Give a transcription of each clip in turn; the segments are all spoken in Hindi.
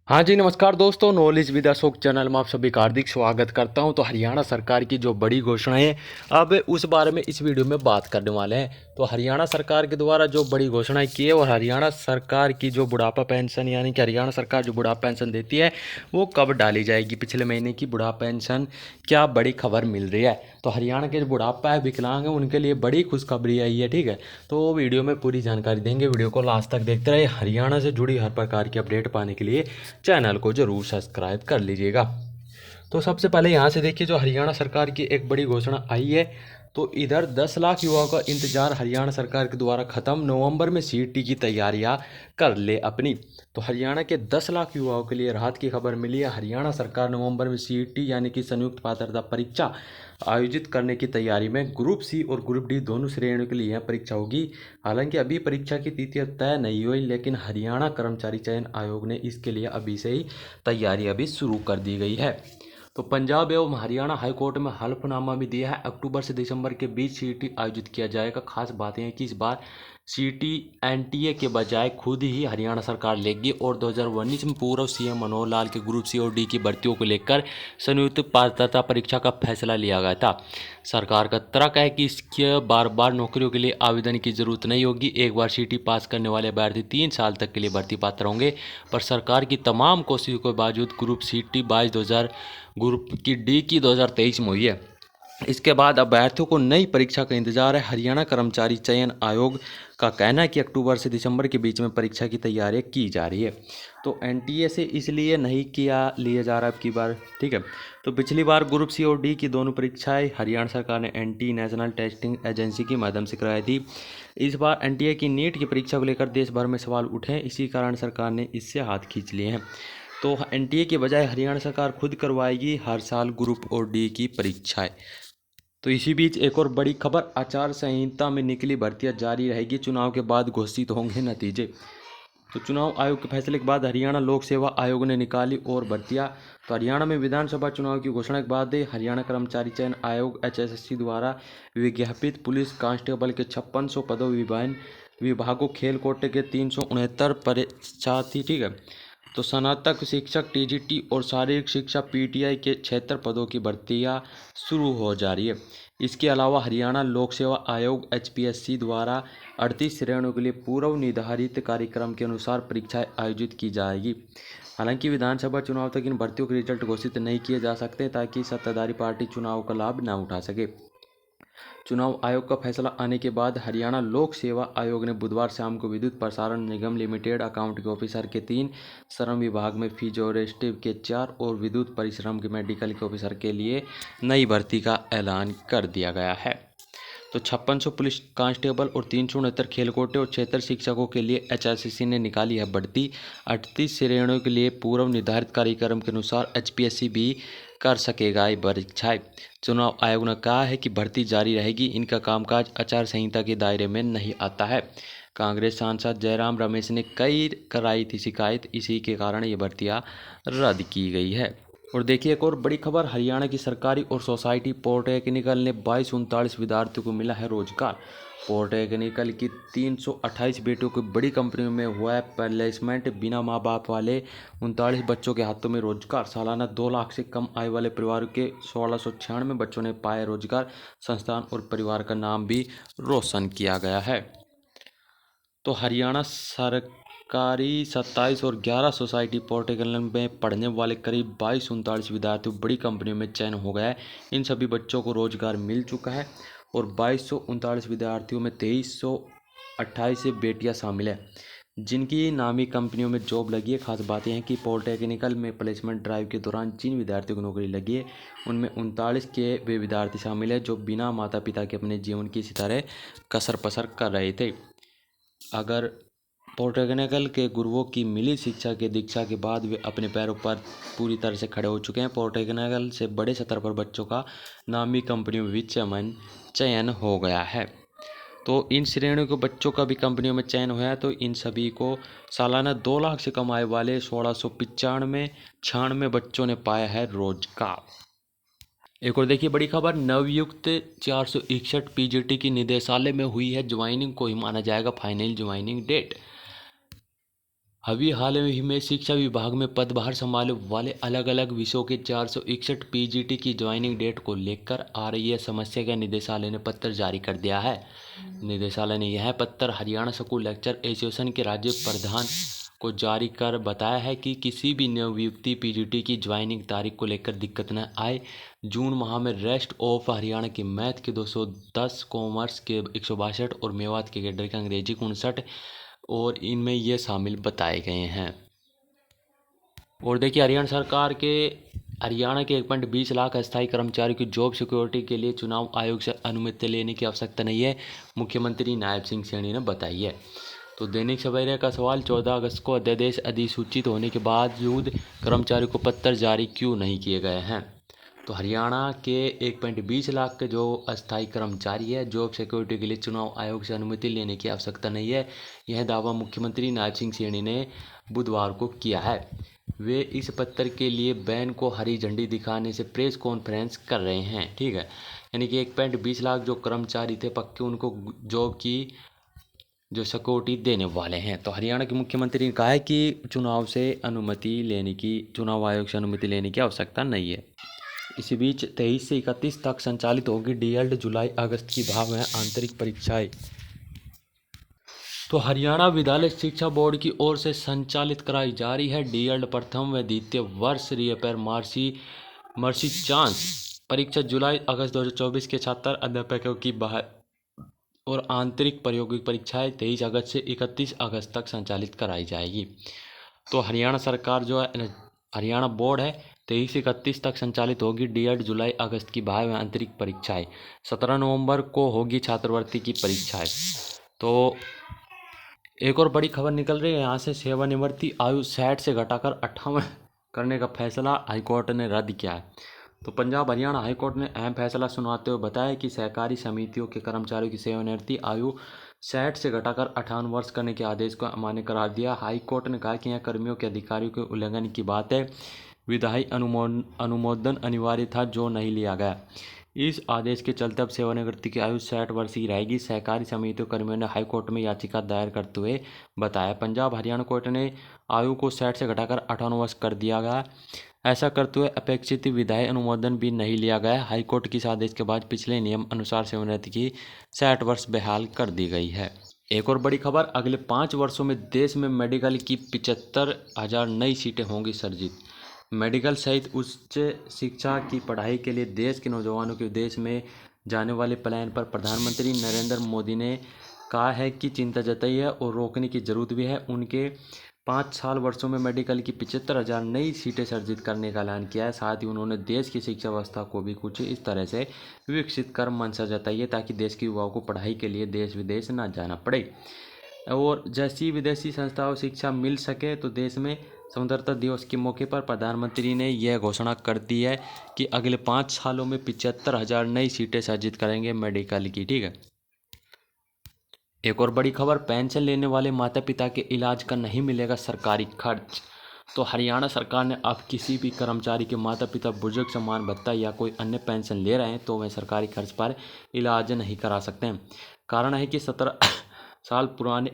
हाँ जी, नमस्कार दोस्तों। नॉलेज विद अशोक चैनल में आप सभी का हार्दिक स्वागत करता हूं। तो हरियाणा सरकार की जो बड़ी घोषणा है, अब उस बारे में इस वीडियो में बात करने वाले हैं। तो हरियाणा सरकार के द्वारा जो बड़ी घोषणाएं की है और हरियाणा सरकार की जो बुढ़ापा पेंशन, यानी कि हरियाणा सरकार जो बुढ़ापा पेंशन देती है, वो कब डाली जाएगी। पिछले महीने की बुढ़ापा पेंशन, क्या बड़ी खबर मिल रही है। तो हरियाणा के जो बुढ़ापा है, विकलांग है, उनके लिए बड़ी खुशखबरी आई है। ठीक है, तो वीडियो में पूरी जानकारी देंगे। वीडियो को लास्ट तक देखते रहे। हरियाणा से जुड़ी हर प्रकार की अपडेट पाने के लिए चैनल को जरूर सब्सक्राइब कर लीजिएगा। तो सबसे पहले यहाँ से देखिए, जो हरियाणा सरकार की एक बड़ी घोषणा आई है। तो इधर 10 लाख युवाओं का इंतजार हरियाणा सरकार के द्वारा खत्म, नवंबर में सीईटी की तैयारियां कर ले अपनी। तो हरियाणा के 10 लाख युवाओं के लिए राहत की खबर मिली है। हरियाणा सरकार नवंबर में सीईटी यानी कि संयुक्त पात्रता परीक्षा आयोजित करने की तैयारी में। ग्रुप सी और ग्रुप डी दोनों श्रेणियों के लिए यह परीक्षा होगी। हालांकि अभी परीक्षा की तिथि तय नहीं हुई, लेकिन हरियाणा कर्मचारी चयन आयोग ने इसके लिए अभी से ही तैयारी अभी शुरू कर दी गई है। तो पंजाब एवं हरियाणा हाईकोर्ट में हल्फनामा भी दिया है। अक्टूबर से दिसंबर के बीच सीईटी आयोजित किया जाएगा। खास बात यह है कि इस बार सीईटी एनटीए के बजाय खुद ही हरियाणा सरकार लेगी। और 2019 में पूर्व सीएम मनोहर लाल के ग्रुप सी और डी की भर्तियों को लेकर संयुक्त पात्रता परीक्षा का फैसला लिया गया था। सरकार का तर्क है कि इसके बार बार नौकरियों के लिए आवेदन की जरूरत नहीं होगी। एक बार सीईटी पास करने वाले अभ्यर्थी 3 साल तक के लिए भर्ती पात्र होंगे। पर सरकार की तमाम कोशिशों के बावजूद ग्रुप सीईटी 22 ग्रुप की डी की 2023 में हुई है। इसके बाद अभ्यर्थियों को नई परीक्षा का इंतजार है। हरियाणा कर्मचारी चयन आयोग का कहना है कि अक्टूबर से दिसंबर के बीच में परीक्षा की तैयारी की जा रही है। तो एनटीए से इसलिए नहीं लिया जा रहा अब की बार। ठीक है, तो पिछली बार ग्रुप सी और डी की दोनों परीक्षाएं हरियाणा सरकार ने एनटी नेशनल टेस्टिंग एजेंसी के माध्यम से कराई थी। इस बार एनटीए की नीट की परीक्षा को लेकर देश भर में सवाल उठे हैं। इसी कारण सरकार ने इससे हाथ खींच लिए हैं। तो एनटीए के बजाय हरियाणा सरकार खुद करवाएगी हर साल ग्रुप और डी की परीक्षाएं। तो इसी बीच एक और बड़ी खबर, आचार संहिता में निकली भर्तियां जारी रहेगी। चुनाव के बाद घोषित होंगे नतीजे। तो चुनाव आयोग के फैसले के बाद हरियाणा लोक सेवा आयोग ने निकाली और भर्तियां। तो हरियाणा में विधानसभा चुनाव की घोषणा के बाद हरियाणा कर्मचारी चयन आयोग एचएसएससी द्वारा विज्ञापित पुलिस कांस्टेबल के 5600 पदों, विभागों, खेल कोटे के 369 परीक्षार्थी। ठीक है, तो स्नातक शिक्षक टीजीटी और शारीरिक शिक्षा पीटीआई के 76 पदों की भर्तियां शुरू हो जा रही है। इसके अलावा हरियाणा लोक सेवा आयोग एचपीएससी द्वारा 38 श्रेणियों के लिए पूर्व निर्धारित कार्यक्रम के अनुसार परीक्षाएं आयोजित की जाएगी। हालांकि विधानसभा चुनाव तक इन भर्तियों के रिजल्ट घोषित नहीं किए जा सकते, ताकि सत्ताधारी पार्टी चुनाव का लाभ न उठा सके। चुनाव आयोग का फैसला आने के बाद हरियाणा लोक सेवा आयोग ने बुधवार शाम को विद्युत प्रसारण निगम लिमिटेड अकाउंटिंग ऑफिसर के 3, श्रम विभाग में फिजियोथेरेपी के 4 और विद्युत परिश्रम के मेडिकल के ऑफिसर के लिए नई भर्ती का ऐलान कर दिया गया है। तो 5600 पुलिस कांस्टेबल और 369 खेल कोटे और 76 शिक्षकों के लिए एचआरसीसी ने निकाली है भर्ती। 38 श्रेणियों के लिए पूर्व निर्धारित कार्यक्रम के अनुसार एचपीएससी भी कर सकेगा ये परीक्षाएं। चुनाव आयोग ने कहा है कि भर्ती जारी रहेगी। इनका कामकाज आचार संहिता के दायरे में नहीं आता है। कांग्रेस सांसद जयराम रमेश ने कई कराई थी शिकायत, इसी के कारण ये भर्तियां रद्द की गई है। और देखिए एक और बड़ी खबर, हरियाणा की सरकारी और सोसाइटी पॉलिटेक्निकल ने 2239 विद्यार्थियों को मिला है रोजगार। पॉलिटेक्निकल की 328 बेटियों को बड़ी कंपनियों में हुआ है प्लेसमेंट। बिना माँ बाप वाले 39 बच्चों के हाथों में रोजगार। सालाना 2 लाख से कम आय वाले परिवारों के 1696 बच्चों ने पाया रोजगार। संस्थान और परिवार का नाम भी रोशन किया गया है। तो हरियाणा सरकारी 27 और 11 सोसाइटी पॉलिटेक्निक में पढ़ने वाले करीब 2239 विद्यार्थियों बड़ी कंपनियों में चयन हो गया है। इन सभी बच्चों को रोजगार मिल चुका है और 2239 विद्यार्थियों में 2328 से बेटियां शामिल है, जिनकी नामी कंपनियों में जॉब लगी है। खास बात यह है कि पॉलिटेक्निकल में प्लेसमेंट ड्राइव के दौरान जिन विद्यार्थियों को नौकरी लगी है, उनमें 39 के वे विद्यार्थी शामिल है जो बिना माता पिता के अपने जीवन की सितारे कसर पसर कर रहे थे। अगर पॉलिटेक्निकल के गुरुओं की मिली शिक्षा के दीक्षा के बाद वे अपने पैरों पर पूरी तरह से खड़े हो चुके हैं। पॉलिटेक्निकल से बड़े स्तर पर बच्चों का नामी कंपनियों में भी चयन हो गया है। तो इन श्रेणियों के बच्चों का भी कंपनियों में चयन हुआ है। तो इन सभी को सालाना 2 लाख से कम आय वाले 1696 बच्चों ने पाया है रोजगार। एक और देखिए बड़ी खबर, नवयुक्त 461 पीजीटी की निदेशालय में हुई है ज्वाइनिंग को ही माना जाएगा फाइनल ज्वाइनिंग डेट। अभी हाल ही में शिक्षा विभाग में पदभार संभालने वाले अलग अलग विषयों के 461 पीजीटी की ज्वाइनिंग डेट को लेकर आ रही है समस्या का निदेशालय ने पत्र जारी कर दिया है। निदेशालय ने यह पत्र हरियाणा स्कूल लेक्चर एसोसिएशन के राज्य प्रधान को जारी कर बताया है कि किसी भी नवनियुक्ति पीजीटी की ज्वाइनिंग तारीख को लेकर दिक्कत न आए। जून माह में रेस्ट ऑफ हरियाणा के मैथ के 210, कॉमर्स के 162 और मेवात के कैडर के अंग्रेजी के 59 और इनमें ये शामिल बताए गए हैं। और देखिए हरियाणा के 1.20 लाख अस्थायी कर्मचारियों की जॉब सिक्योरिटी के लिए चुनाव आयोग से अनुमति लेने की आवश्यकता नहीं है, मुख्यमंत्री नायब सिंह सैनी ने बताई है। तो दैनिक सवेरा का सवाल, 14 अगस्त को अध्यादेश अधिसूचित होने के बावजूद कर्मचारियों को पत्र जारी क्यों नहीं किए गए हैं। तो हरियाणा के 1.20 लाख के जो अस्थायी कर्मचारी है, जॉब सिक्योरिटी के लिए चुनाव आयोग से अनुमति लेने की आवश्यकता नहीं है। यह दावा मुख्यमंत्री नायब सिंह सैनी ने बुधवार को किया है। वे इस पत्र के लिए बैन को हरी झंडी दिखाने से प्रेस कॉन्फ्रेंस कर रहे हैं। ठीक है, यानी कि 1.20 लाख जो कर्मचारी थे पक्के, उनको जॉब की जो सिक्योरिटी देने वाले हैं। तो हरियाणा के मुख्यमंत्री ने कहा है कि चुनाव आयोग से अनुमति लेने की आवश्यकता नहीं है। इसी बीच 23 से 31 तक संचालित होगी डीएलएड जुलाई अगस्त की भाव में आंतरिक परीक्षाएं। तो हरियाणा विद्यालय शिक्षा बोर्ड की ओर से संचालित कराई जा रही है डीएलएड प्रथम व द्वितीय वर्ष रिपेयर मर्सी चांस परीक्षा जुलाई अगस्त 2024 के छात्र अध्यापकों की और आंतरिक प्रायोगिक परीक्षाएं 23 अगस्त से 31 अगस्त तक संचालित कराई जाएगी। तो हरियाणा सरकार जो है, हरियाणा बोर्ड है, 23 से 31 तक संचालित होगी डीएड जुलाई अगस्त की भाव आंतरिक परीक्षाएं। 17 नवंबर को होगी छात्रवृत्ति की परीक्षाएं। तो एक और बड़ी खबर निकल रही है यहाँ से, सेवानिवृत्ति आयु 60 से घटाकर 58 करने का फैसला हाईकोर्ट ने रद्द किया है। तो पंजाब हरियाणा हाईकोर्ट ने अहम फैसला सुनाते हुए बताया कि सहकारी समितियों के कर्मचारियों की सेवानिवृत्ति आयु 60 से घटाकर 58 वर्ष करने के आदेश को अमान्य करार दिया। हाईकोर्ट ने कहा कि यह कर्मियों के अधिकारियों के उल्लंघन की बात है। विधायी अनुमोदन अनिवार्य था जो नहीं लिया गया। इस आदेश के चलते अब सेवानिवृत्ति की आयु 60 वर्ष ही रहेगी। सहकारी समितियों कर्मियों ने हाईकोर्ट में याचिका दायर करते हुए बताया। पंजाब हरियाणा कोर्ट ने आयु को 60 से घटाकर 58 वर्ष कर दिया गया। ऐसा करते हुए अपेक्षित विधायी अनुमोदन भी नहीं लिया गया। हाईकोर्ट के इस आदेश के बाद पिछले नियम अनुसार सेवानिवृत्ति की 60 वर्ष बहाल कर दी गई है। एक और बड़ी खबर, अगले 5 वर्षों में देश में मेडिकल की 75,000 नई सीटें होंगी सृजित। मेडिकल सहित उच्च शिक्षा की पढ़ाई के लिए देश के नौजवानों के विदेश में जाने वाले प्लान पर प्रधानमंत्री नरेंद्र मोदी ने कहा है कि चिंता जताई है और रोकने की जरूरत भी है। उनके 5 साल वर्षों में मेडिकल की 75,000 नई सीटें सृजित करने का ऐलान किया है। साथ ही उन्होंने देश की शिक्षा व्यवस्था को भी कुछ इस तरह से विकसित कर मंशा जताई है ताकि देश के युवाओं को पढ़ाई के लिए देश विदेश न जाना पड़े और जैसी विदेशी संस्थाओं शिक्षा मिल सके। तो देश में स्वतंत्रता दिवस के मौके पर प्रधानमंत्री ने यह घोषणा कर दी है कि अगले 5 सालों में 75,000 नई सीटें सृजित करेंगे मेडिकल की। ठीक है, एक और बड़ी खबर, पेंशन लेने वाले माता पिता के इलाज का नहीं मिलेगा सरकारी खर्च। तो हरियाणा सरकार ने अब किसी भी कर्मचारी के माता पिता बुजुर्ग सम्मान भत्ता या कोई अन्य पेंशन ले रहे हैं तो वह सरकारी खर्च पर इलाज नहीं करा सकते हैं। कारण है कि 17 साल पुराने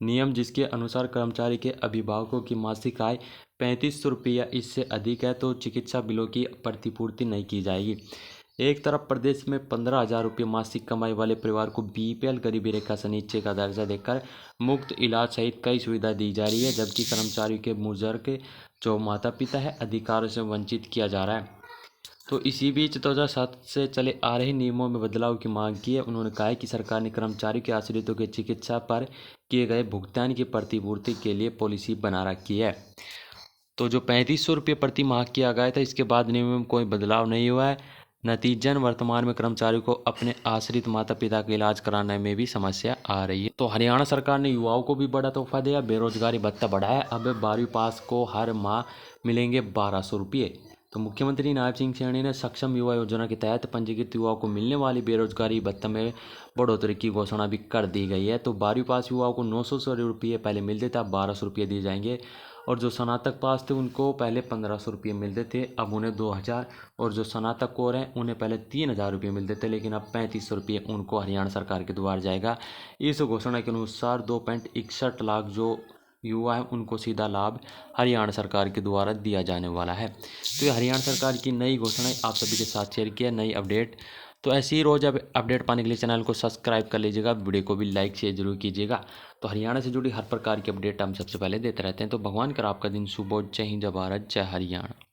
नियम जिसके अनुसार कर्मचारी के अभिभावकों की मासिक आय 3500 रुपया इससे अधिक है तो चिकित्सा बिलों की प्रतिपूर्ति नहीं की जाएगी। एक तरफ प्रदेश में 15,000 रुपये मासिक कमाई वाले परिवार को बीपीएल गरीबी रेखा से नीचे का दर्जा देकर मुफ्त इलाज सहित कई सुविधा दी जा रही है, जबकि कर्मचारियों के बुजुर्ग जो माता पिता है अधिकारों से वंचित किया जा रहा है। तो इसी बीच 2007 से चले आ रहे नियमों में बदलाव की मांग की है। उन्होंने कहा है कि सरकार ने कर्मचारियों के आश्रितों के चिकित्सा पर किए गए भुगतान की प्रतिपूर्ति के लिए पॉलिसी बना रखी है। तो जो 3500 रुपये प्रति माह किया गया था, इसके बाद नियमों में कोई बदलाव नहीं हुआ है। नतीजन वर्तमान में कर्मचारियों को अपने आश्रित माता पिता का इलाज कराने में भी समस्या आ रही है। तो हरियाणा सरकार ने युवाओं को भी बड़ा तोहफा दिया, बेरोजगारी भत्ता बढ़ाया। अब 12वीं पास को हर माह मिलेंगे 1200 रुपये। तो मुख्यमंत्री नायब सिंह सैनी ने सक्षम युवा योजना के तहत पंजीकृत युवाओं को मिलने वाली बेरोजगारी भत्ता में बढ़ोतरी की घोषणा भी कर दी गई है। तो 12वीं पास युवाओं को 900 रुपये पहले मिलते थे, अब 1200 रुपये दिए जाएंगे। और जो स्नातक पास थे उनको पहले 1500 रुपये मिलते थे, अब उन्हें 2000। और जो स्नातक और हैं उन्हें पहले 3000 रुपये मिलते थे, लेकिन अब 3500 रुपये उनको हरियाणा सरकार के द्वारा जाएगा। इस घोषणा के अनुसार 2.61 लाख जो युवा हैं उनको सीधा लाभ हरियाणा सरकार के द्वारा दिया जाने वाला है। तो ये हरियाणा सरकार की नई घोषणाएं आप सभी के साथ शेयर किया, नई अपडेट। तो ऐसे ही रोज़ अब अपडेट पाने के लिए चैनल को सब्सक्राइब कर लीजिएगा, वीडियो को भी लाइक शेयर जरूर कीजिएगा। तो हरियाणा से जुड़ी हर प्रकार की अपडेट हम सबसे पहले देते रहते हैं। तो भगवान कर आपका दिन शुभ हो। जय हिंद, जय भारत, जय हरियाणा।